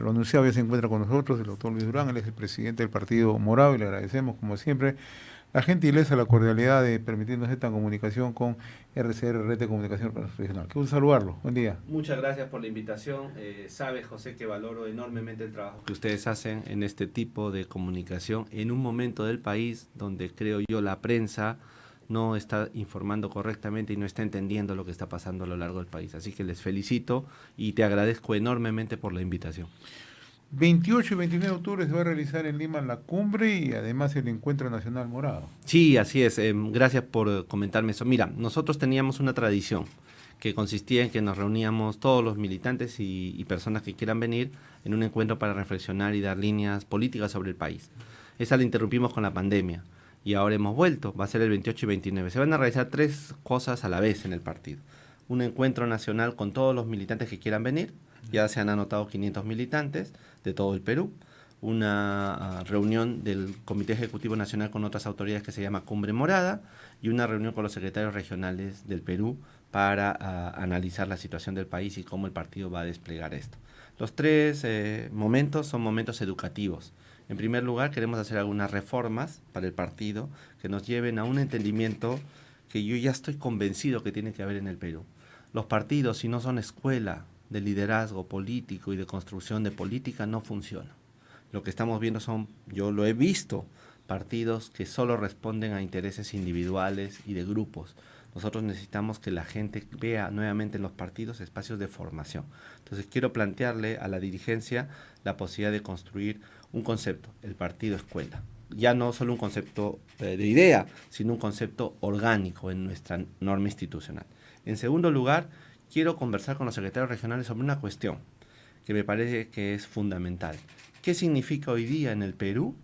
lo anunciado, ya se encuentra con nosotros el doctor Luis Durán, él es el presidente del Partido Morado y le agradecemos, como siempre, la gentileza, la cordialidad de permitirnos esta comunicación con RCR, Red de Comunicación Regional. Qué gusto saludarlo. Buen día. Muchas gracias por la invitación. Sabe, José, que valoro enormemente el trabajo que ustedes hacen en este tipo de comunicación en un momento del país donde creo yo la prensa no está informando correctamente y no está entendiendo lo que está pasando a lo largo del país. Así que les felicito y te agradezco enormemente por la invitación. 28 y 29 de octubre se va a realizar en Lima la cumbre y además el Encuentro Nacional Morado. Sí, así es. Gracias por comentarme eso. Mira, nosotros teníamos una tradición que consistía en que nos reuníamos todos los militantes y personas que quieran venir en un encuentro para reflexionar y dar líneas políticas sobre el país. Esa la interrumpimos con la pandemia y ahora hemos vuelto. Va a ser el 28 y 29. Se van a realizar tres cosas a la vez en el partido. Un encuentro nacional con todos los militantes que quieran venir. Ya se han anotado 500 militantes de todo el Perú. Una reunión del Comité Ejecutivo Nacional con otras autoridades que se llama Cumbre Morada y una reunión con los secretarios regionales del Perú para analizar la situación del país y cómo el partido va a desplegar esto. Los tres momentos son momentos educativos. En primer lugar, queremos hacer algunas reformas para el partido que nos lleven a un entendimiento que yo ya estoy convencido que tiene que haber en el Perú. Los partidos, si no son escuela de liderazgo político y de construcción de política, no funcionan. Lo que estamos viendo son, yo lo he visto, partidos que solo responden a intereses individuales y de grupos. Nosotros necesitamos que la gente vea nuevamente en los partidos espacios de formación. Entonces quiero plantearle a la dirigencia la posibilidad de construir un concepto, el partido escuela. Ya no solo un concepto de idea, sino un concepto orgánico en nuestra norma institucional. En segundo lugar, quiero conversar con los secretarios regionales sobre una cuestión que me parece que es fundamental. ¿Qué significa hoy día en el Perú?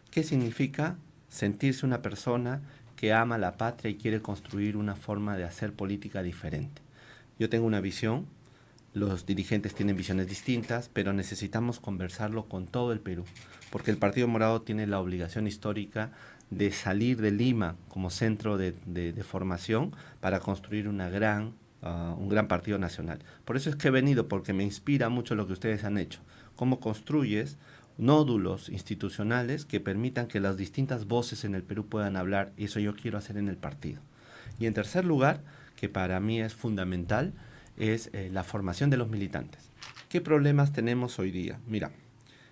¿Qué significa sentirse una persona que ama la patria y quiere construir una forma de hacer política diferente? Yo tengo una visión, los dirigentes tienen visiones distintas, pero necesitamos conversarlo con todo el Perú, porque el Partido Morado tiene la obligación histórica de salir de Lima como centro de formación para construir un gran partido nacional. Por eso es que he venido, porque me inspira mucho lo que ustedes han hecho. Cómo construyes nódulos institucionales que permitan que las distintas voces en el Perú puedan hablar, y eso yo quiero hacer en el partido. Y en tercer lugar, que para mí es fundamental, es la formación de los militantes. ¿Qué problemas tenemos hoy día? Mira,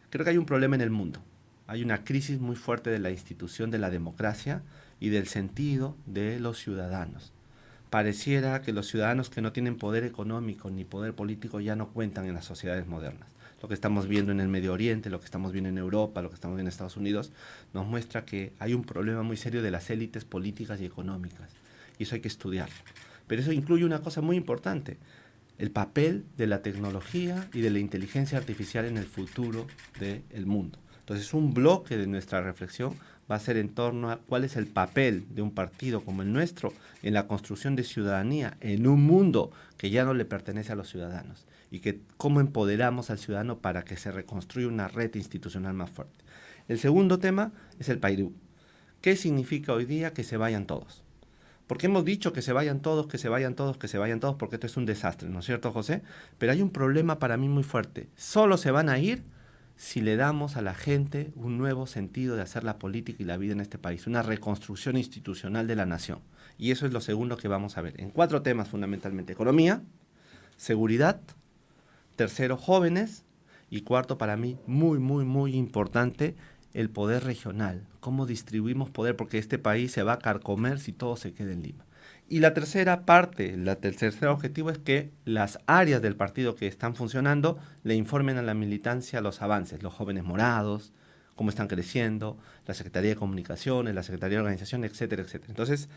creo que hay un problema en el mundo. Hay una crisis muy fuerte de la institución de la democracia y del sentido de los ciudadanos. Pareciera que los ciudadanos que no tienen poder económico ni poder político ya no cuentan en las sociedades modernas. Lo que estamos viendo en el Medio Oriente, lo que estamos viendo en Europa, lo que estamos viendo en Estados Unidos, nos muestra que hay un problema muy serio de las élites políticas y económicas. Y eso hay que estudiarlo. Pero eso incluye una cosa muy importante, el papel de la tecnología y de la inteligencia artificial en el futuro del mundo. Entonces, un bloque de nuestra reflexión va a ser en torno a cuál es el papel de un partido como el nuestro en la construcción de ciudadanía en un mundo que ya no le pertenece a los ciudadanos y que cómo empoderamos al ciudadano para que se reconstruya una red institucional más fuerte. El segundo tema es el Perú. ¿Qué significa hoy día que se vayan todos? Porque hemos dicho que se vayan todos, que se vayan todos, que se vayan todos, porque esto es un desastre, ¿no es cierto, José? Pero hay un problema para mí muy fuerte. Solo se van a ir si le damos a la gente un nuevo sentido de hacer la política y la vida en este país, una reconstrucción institucional de la nación. Y eso es lo segundo que vamos a ver, en cuatro temas fundamentalmente: economía, seguridad, tercero, jóvenes, y cuarto, para mí, muy, muy, muy importante, el poder regional. Cómo distribuimos poder, porque este país se va a carcomer si todo se queda en Lima. Y la tercera parte, el tercer objetivo es que las áreas del partido que están funcionando le informen a la militancia los avances, los jóvenes morados, cómo están creciendo, la Secretaría de Comunicaciones, la Secretaría de Organización, etcétera, etcétera. Entonces,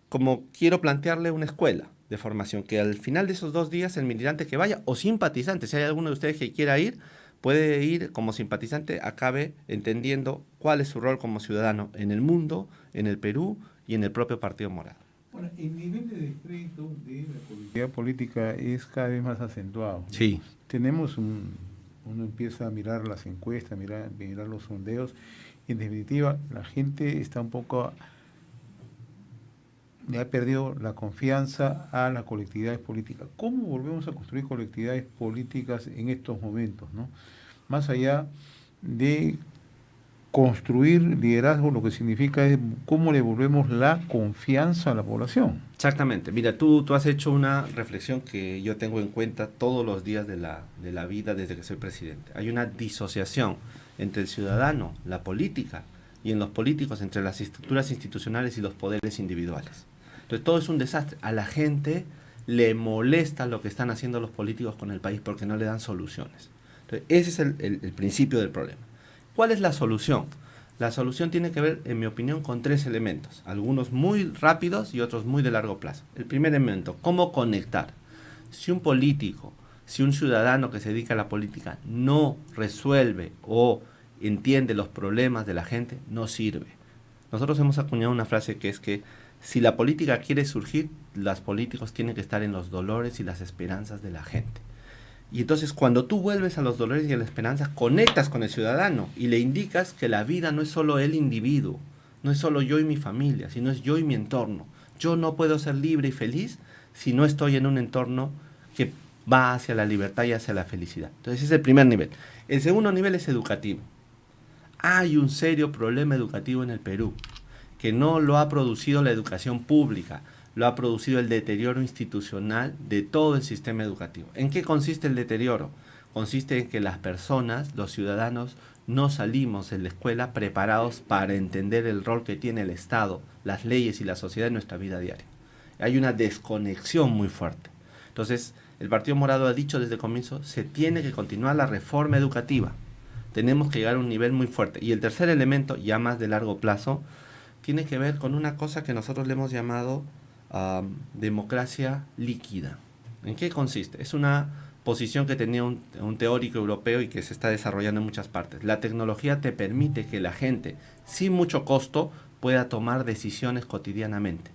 como quiero plantearle una escuela de formación, que al final de esos 2 días el militante que vaya, o simpatizante, si hay alguno de ustedes que quiera ir, puede ir como simpatizante, acabe entendiendo cuál es su rol como ciudadano en el mundo, en el Perú y en el propio Partido Morado. Bueno, el nivel de descrédito de la politicidad política es cada vez más acentuado. Sí. Tenemos uno empieza a mirar las encuestas, mirar los sondeos, y en definitiva la gente está un poco le ha perdido la confianza a las colectividades políticas. ¿Cómo volvemos a construir colectividades políticas en estos momentos, ¿no? Más allá de construir liderazgo, lo que significa es cómo le volvemos la confianza a la población. Exactamente. Mira, tú has hecho una reflexión que yo tengo en cuenta todos los días de la vida desde que soy presidente. Hay una disociación entre el ciudadano, la política, y en los políticos entre las estructuras institucionales y los poderes individuales. Entonces todo es un desastre. A la gente le molesta lo que están haciendo los políticos con el país porque no le dan soluciones. Entonces ese es el principio del problema. ¿Cuál es la solución? La solución tiene que ver, en mi opinión, con tres elementos, algunos muy rápidos y otros muy de largo plazo. El primer elemento, ¿cómo conectar? Si un político, si un ciudadano que se dedica a la política no resuelve o entiende los problemas de la gente, no sirve. Nosotros hemos acuñado una frase que es que si la política quiere surgir, los políticos tienen que estar en los dolores y las esperanzas de la gente. Y entonces cuando tú vuelves a los dolores y a la esperanza, conectas con el ciudadano y le indicas que la vida no es solo el individuo, no es solo yo y mi familia, sino es yo y mi entorno. Yo no puedo ser libre y feliz si no estoy en un entorno que va hacia la libertad y hacia la felicidad. Entonces ese es el primer nivel. El segundo nivel es educativo. Hay un serio problema educativo en el Perú, que no lo ha producido la educación pública, lo ha producido el deterioro institucional de todo el sistema educativo. ¿En qué consiste el deterioro? Consiste en que las personas, los ciudadanos, no salimos de la escuela preparados para entender el rol que tiene el Estado, las leyes y la sociedad en nuestra vida diaria. Hay una desconexión muy fuerte. Entonces, el Partido Morado ha dicho desde el comienzo, se tiene que continuar la reforma educativa. Tenemos que llegar a un nivel muy fuerte. Y el tercer elemento, ya más de largo plazo, tiene que ver con una cosa que nosotros le hemos llamado democracia líquida. ¿En qué consiste? Es una posición que tenía un teórico europeo y que se está desarrollando en muchas partes. La tecnología te permite que la gente, sin mucho costo, pueda tomar decisiones cotidianamente.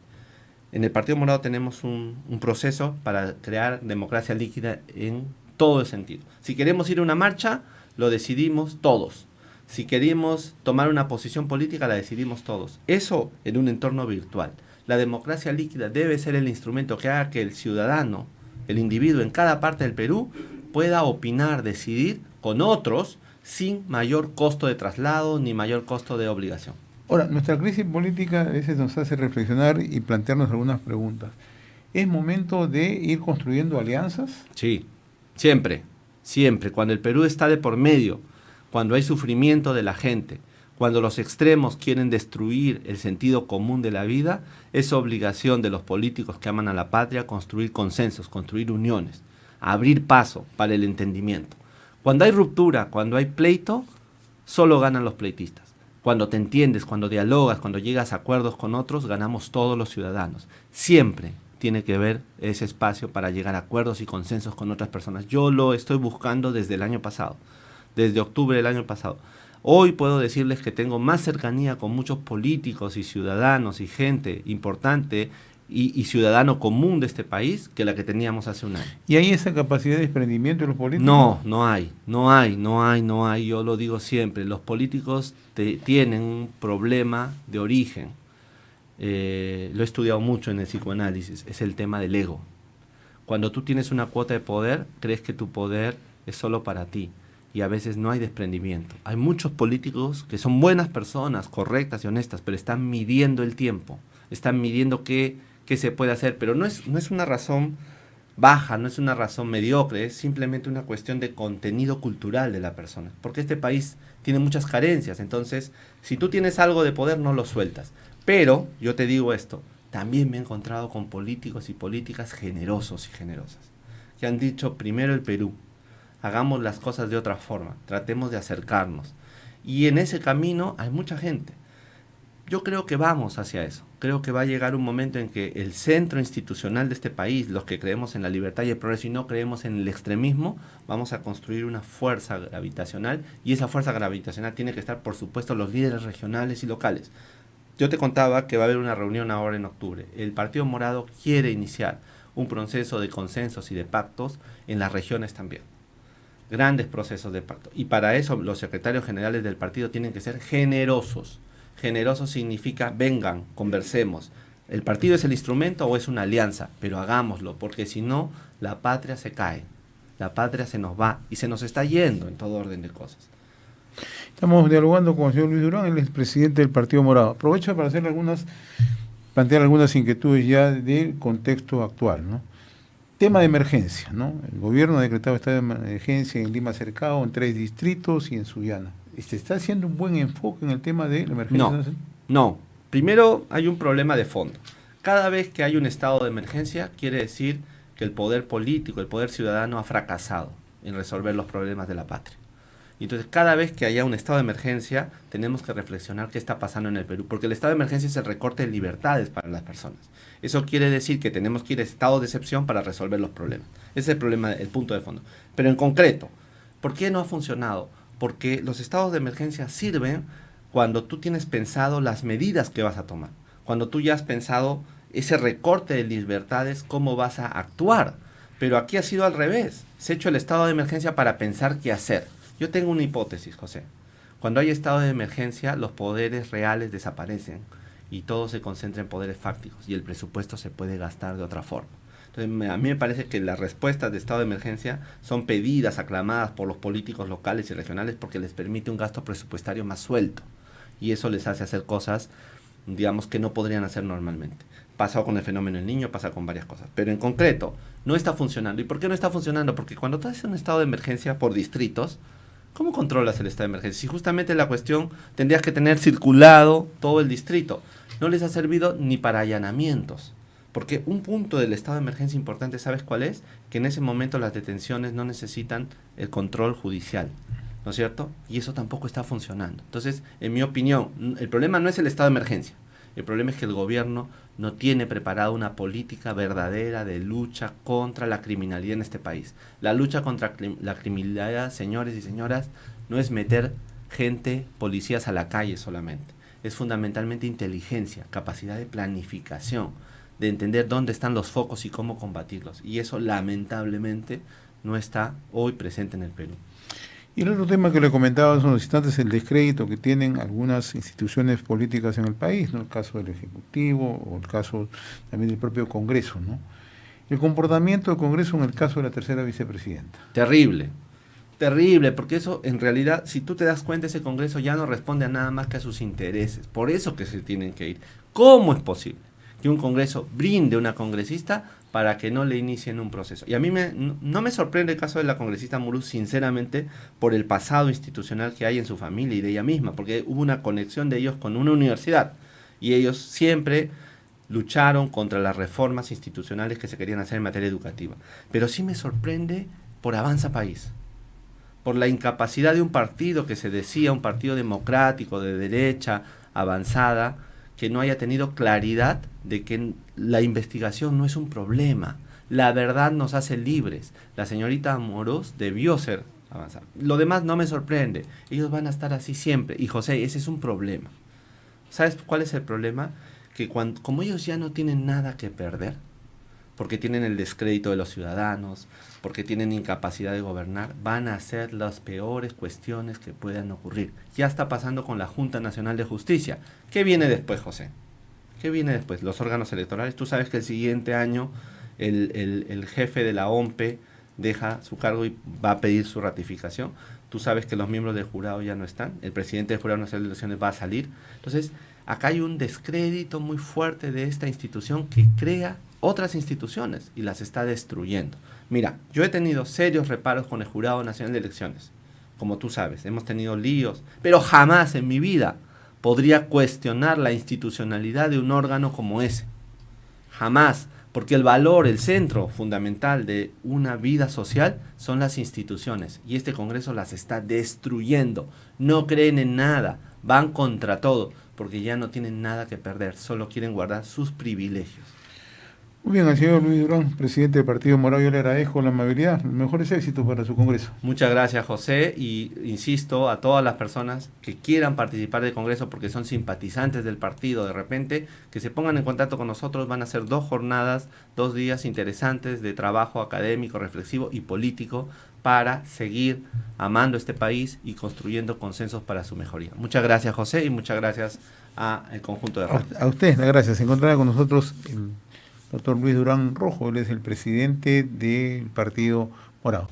En el Partido Morado tenemos un proceso para crear democracia líquida en todo el sentido. Si queremos ir a una marcha, lo decidimos todos. Si queremos tomar una posición política, la decidimos todos. Eso en un entorno virtual. La democracia líquida debe ser el instrumento que haga que el ciudadano, el individuo en cada parte del Perú, pueda opinar, decidir con otros sin mayor costo de traslado ni mayor costo de obligación. Ahora, nuestra crisis política a veces nos hace reflexionar y plantearnos algunas preguntas. ¿Es momento de ir construyendo alianzas? Sí, siempre, siempre. Cuando el Perú está de por medio, cuando hay sufrimiento de la gente, cuando los extremos quieren destruir el sentido común de la vida, es obligación de los políticos que aman a la patria construir consensos, construir uniones, abrir paso para el entendimiento. Cuando hay ruptura, cuando hay pleito, solo ganan los pleitistas. Cuando te entiendes, cuando dialogas, cuando llegas a acuerdos con otros, ganamos todos los ciudadanos. Siempre tiene que haber ese espacio para llegar a acuerdos y consensos con otras personas. Yo lo estoy buscando desde el año pasado, desde octubre del año pasado. Hoy puedo decirles que tengo más cercanía con muchos políticos y ciudadanos y gente importante y ciudadano común de este país que la que teníamos hace un año. ¿Y hay esa capacidad de desprendimiento de los políticos? No hay. Yo lo digo siempre. Los políticos tienen un problema de origen. Lo he estudiado mucho en el psicoanálisis. Es el tema del ego. Cuando tú tienes una cuota de poder, crees que tu poder es solo para ti. Y a veces no hay desprendimiento. Hay muchos políticos que son buenas personas, correctas y honestas, pero están midiendo el tiempo, están midiendo qué se puede hacer, pero no es una razón baja, no es una razón mediocre, es simplemente una cuestión de contenido cultural de la persona, porque este país tiene muchas carencias, entonces si tú tienes algo de poder no lo sueltas. Pero yo te digo esto, también me he encontrado con políticos y políticas generosos y generosas, que han dicho primero el Perú, hagamos las cosas de otra forma, tratemos de acercarnos. Y en ese camino hay mucha gente. Yo creo que vamos hacia eso. Creo que va a llegar un momento en que el centro institucional de este país, los que creemos en la libertad y el progreso y no creemos en el extremismo, vamos a construir una fuerza gravitacional y esa fuerza gravitacional tiene que estar, por supuesto, los líderes regionales y locales. Yo te contaba que va a haber una reunión ahora en octubre. El Partido Morado quiere iniciar un proceso de consensos y de pactos en las regiones también. Grandes procesos de pacto. Y para eso los secretarios generales del partido tienen que ser generosos. Generoso significa vengan, conversemos, El partido es el instrumento o es una alianza, pero hagámoslo, porque si no, la patria se cae, la patria se nos va y se nos está yendo en todo orden de cosas. Estamos dialogando con el señor Luis Durán, él es presidente del Partido Morado. Aprovecho para plantear algunas inquietudes ya del contexto actual, ¿no? Tema de emergencia, ¿no? El gobierno ha decretado estado de emergencia en Lima Cercado, en 3 distritos y en Sullana. ¿Se está haciendo un buen enfoque en el tema de la emergencia? No. Primero hay un problema de fondo. Cada vez que hay un estado de emergencia, quiere decir que el poder político, el poder ciudadano ha fracasado en resolver los problemas de la patria. Entonces, cada vez que haya un estado de emergencia, tenemos que reflexionar qué está pasando en el Perú, porque el estado de emergencia es el recorte de libertades para las personas. Eso quiere decir que tenemos que ir a estado de excepción para resolver los problemas. Ese es el problema, el punto de fondo. Pero en concreto, ¿por qué no ha funcionado? Porque los estados de emergencia sirven cuando tú tienes pensado las medidas que vas a tomar, cuando tú ya has pensado ese recorte de libertades, cómo vas a actuar. Pero aquí ha sido al revés. Se ha hecho el estado de emergencia para pensar qué hacer. Yo tengo una hipótesis, José. Cuando hay estado de emergencia, los poderes reales desaparecen y todo se concentra en poderes fácticos y el presupuesto se puede gastar de otra forma. Entonces, a mí me parece que las respuestas de estado de emergencia son pedidas, aclamadas por los políticos locales y regionales porque les permite un gasto presupuestario más suelto y eso les hace hacer cosas, digamos, que no podrían hacer normalmente. Pasa con el fenómeno del niño, pasa con varias cosas. Pero en concreto, no está funcionando. ¿Y por qué no está funcionando? Porque cuando tú haces un estado de emergencia por distritos, ¿cómo controlas el estado de emergencia? Si justamente la cuestión tendrías que tener circulado todo el distrito. No les ha servido ni para allanamientos. Porque un punto del estado de emergencia importante, ¿sabes cuál es? Que en ese momento las detenciones no necesitan el control judicial, ¿no es cierto? Y eso tampoco está funcionando. Entonces, en mi opinión, el problema no es el estado de emergencia. El problema es que el gobierno no tiene preparada una política verdadera de lucha contra la criminalidad en este país. La lucha contra la criminalidad, señores y señoras, no es meter gente, policías a la calle solamente. Es fundamentalmente inteligencia, capacidad de planificación, de entender dónde están los focos y cómo combatirlos. Y eso lamentablemente no está hoy presente en el Perú. Y el otro tema que le comentaba hace unos instantes es el descrédito que tienen algunas instituciones políticas en el país, ¿no? El caso del Ejecutivo o el caso también del propio Congreso, ¿no? El comportamiento del Congreso en el caso de la tercera vicepresidenta. Terrible, porque eso en realidad, si tú te das cuenta, ese Congreso ya no responde a nada más que a sus intereses. Por eso que se tienen que ir. ¿Cómo es posible que un Congreso brinde a una congresista para que no le inicien un proceso? Y a mí no me sorprende el caso de la congresista Muruz, sinceramente, por el pasado institucional que hay en su familia y de ella misma, porque hubo una conexión de ellos con una universidad y ellos siempre lucharon contra las reformas institucionales que se querían hacer en materia educativa. Pero sí me sorprende por Avanza País, por la incapacidad de un partido que se decía un partido democrático, de derecha, avanzada, que no haya tenido claridad de que la investigación no es un problema. La verdad nos hace libres. La señorita Amorós debió ser avanzada. Lo demás no me sorprende. Ellos van a estar así siempre. Y José, ese es un problema. ¿Sabes cuál es el problema? Que como ellos ya no tienen nada que perder, porque tienen el descrédito de los ciudadanos, porque tienen incapacidad de gobernar, van a ser las peores cuestiones que puedan ocurrir. Ya está pasando con la Junta Nacional de Justicia. ¿Qué viene después, José? ¿Qué viene después? Los órganos electorales. Tú sabes que el siguiente año el jefe de la OMPE deja su cargo y va a pedir su ratificación. Tú sabes que los miembros del jurado ya no están. El presidente del Jurado Nacional de Elecciones va a salir. Entonces, acá hay un descrédito muy fuerte de esta institución que crea otras instituciones y las está destruyendo. Mira, yo he tenido serios reparos con el Jurado Nacional de Elecciones, como tú sabes, hemos tenido líos, pero jamás en mi vida podría cuestionar la institucionalidad de un órgano como ese. Jamás, porque el valor, el centro fundamental de una vida social son las instituciones y este Congreso las está destruyendo. No creen en nada, van contra todo, porque ya no tienen nada que perder, solo quieren guardar sus privilegios. Muy bien, al señor Luis Durán, presidente del Partido Morado, yo le agradezco la amabilidad, los mejores éxitos para su Congreso. Muchas gracias, José, y insisto a todas las personas que quieran participar del Congreso porque son simpatizantes del partido, de repente, que se pongan en contacto con nosotros. Van a ser 2 jornadas, 2 días interesantes de trabajo académico, reflexivo y político para seguir amando este país y construyendo consensos para su mejoría. Muchas gracias, José, y muchas gracias al conjunto de radios. A ustedes, las gracias. Se encontrará con nosotros el doctor Luis Durán Rojo, él es el presidente del Partido Morado.